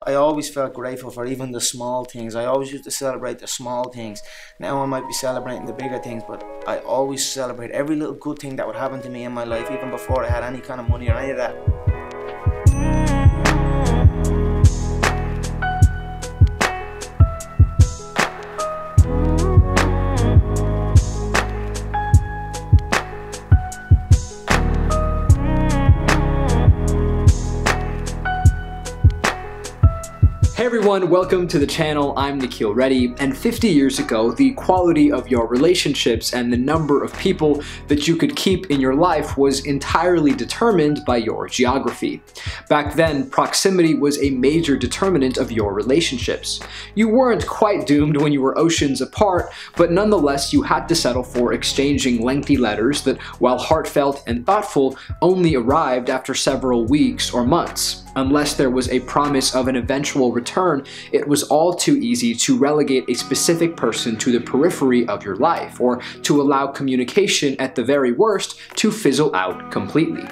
I always felt grateful for even the small things. I always used to celebrate the small things. Now I might be celebrating the bigger things, but I always celebrate every little good thing that would happen to me in my life, even before I had any kind of money or any of that. Hey everyone, welcome to the channel. I'm Nikhil Reddy, and 50 years ago, the quality of your relationships and the number of people that you could keep in your life was entirely determined by your geography. Back then, proximity was a major determinant of your relationships. You weren't quite doomed when you were oceans apart, but nonetheless you had to settle for exchanging lengthy letters that, while heartfelt and thoughtful, only arrived after several weeks or months. Unless there was a promise of an eventual return, it was all too easy to relegate a specific person to the periphery of your life, or to allow communication, at the very worst, to fizzle out completely.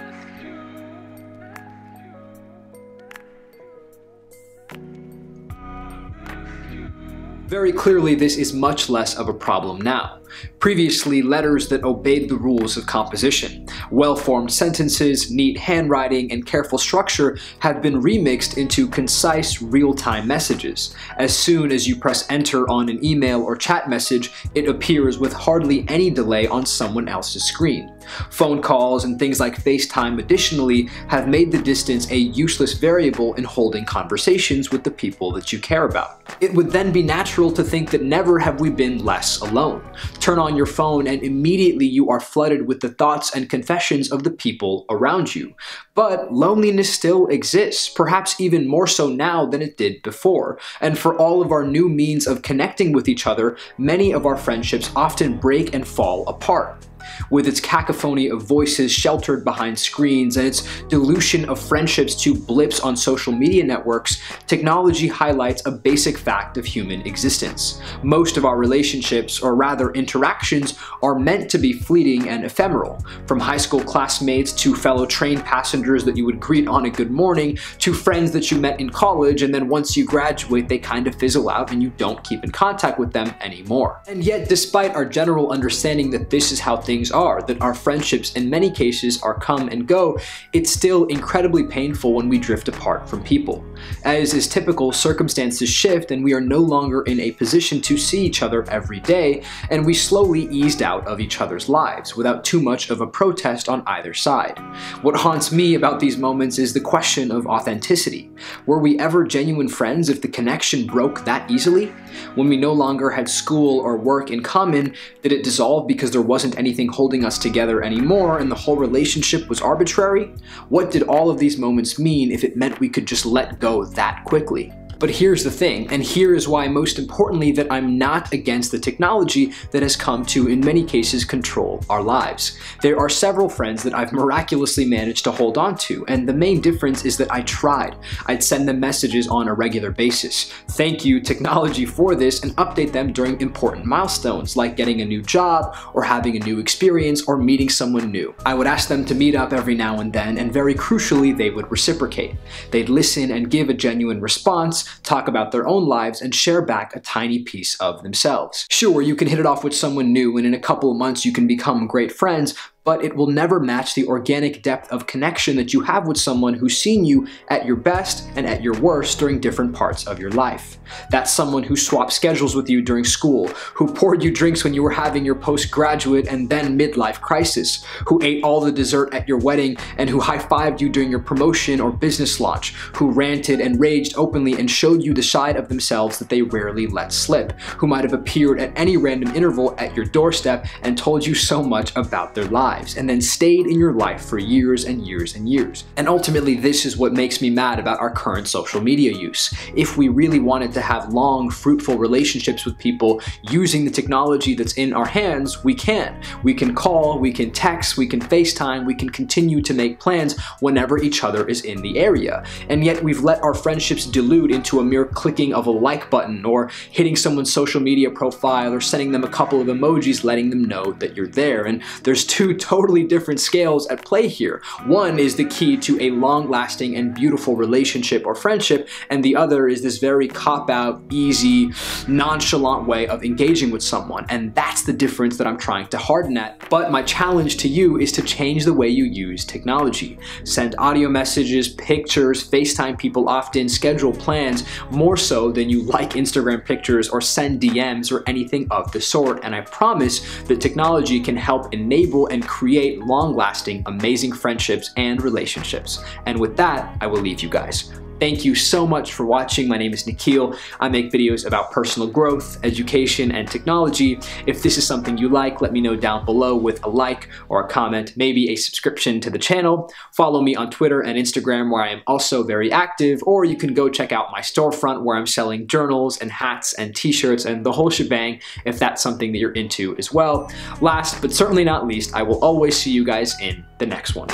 Very clearly, this is much less of a problem now. Previously, letters that obeyed the rules of composition, well-formed sentences, neat handwriting, and careful structure have been remixed into concise, real-time messages. As soon as you press enter on an email or chat message, it appears with hardly any delay on someone else's screen. Phone calls and things like FaceTime additionally have made the distance a useless variable in holding conversations with the people that you care about. It would then be natural to think that never have we been less alone. Turn on your phone and immediately you are flooded with the thoughts and confessions of the people around you. But loneliness still exists, perhaps even more so now than it did before. And for all of our new means of connecting with each other, many of our friendships often break and fall apart. With its cacophony of voices sheltered behind screens and its dilution of friendships to blips on social media networks, technology highlights a basic fact of human existence. Most of our relationships, or rather interactions, are meant to be fleeting and ephemeral. From high school classmates to fellow train passengers that you would greet on a good morning, to friends that you met in college, and then once you graduate they kind of fizzle out and you don't keep in contact with them anymore. And yet, despite our general understanding that this is how things are, that our friendships in many cases are come and go, it's still incredibly painful when we drift apart from people. As is typical, circumstances shift and we are no longer in a position to see each other every day, and we slowly eased out of each other's lives without too much of a protest on either side. What haunts me about these moments is the question of authenticity. Were we ever genuine friends if the connection broke that easily? When we no longer had school or work in common, did it dissolve because there wasn't anything holding us together anymore and the whole relationship was arbitrary? What did all of these moments mean if it meant we could just let go that quickly? But here's the thing, and here is why, most importantly, that I'm not against the technology that has come to, in many cases, control our lives. There are several friends that I've miraculously managed to hold on to, and the main difference is that I tried. I'd send them messages on a regular basis. Thank you, technology, for this, and update them during important milestones, like getting a new job, or having a new experience, or meeting someone new. I would ask them to meet up every now and then, and very crucially, they would reciprocate. They'd listen and give a genuine response, talk about their own lives, and share back a tiny piece of themselves. Sure, you can hit it off with someone new and in a couple of months you can become great friends, but it will never match the organic depth of connection that you have with someone who's seen you at your best and at your worst during different parts of your life. That's someone who swapped schedules with you during school, who poured you drinks when you were having your postgraduate and then midlife crisis, who ate all the dessert at your wedding and who high-fived you during your promotion or business launch, who ranted and raged openly and showed you the side of themselves that they rarely let slip, who might have appeared at any random interval at your doorstep and told you so much about their lives, and then stayed in your life for years and years and years. And ultimately, this is what makes me mad about our current social media use. If we really wanted to have long, fruitful relationships with people using the technology that's in our hands, we can. We can call, we can text, we can FaceTime, we can continue to make plans whenever each other is in the area. And yet we've let our friendships dilute into a mere clicking of a like button, or hitting someone's social media profile, or sending them a couple of emojis letting them know that you're there. And there's two totally different scales at play here. One is the key to a long-lasting and beautiful relationship or friendship, and the other is this very cop-out, easy, nonchalant way of engaging with someone, and that's the difference that I'm trying to harden at. But my challenge to you is to change the way you use technology. Send audio messages, pictures, FaceTime people often, schedule plans, more so than you like Instagram pictures or send DMs or anything of the sort, and I promise that technology can help enable and create long-lasting, amazing friendships and relationships. And with that, I will leave you guys. Thank you so much for watching. My name is Nikhil. I make videos about personal growth, education, and technology. If this is something you like, let me know down below with a like or a comment, maybe a subscription to the channel. Follow me on Twitter and Instagram, where I am also very active, or you can go check out my storefront where I'm selling journals and hats and t-shirts and the whole shebang if that's something that you're into as well. Last but certainly not least, I will always see you guys in the next one.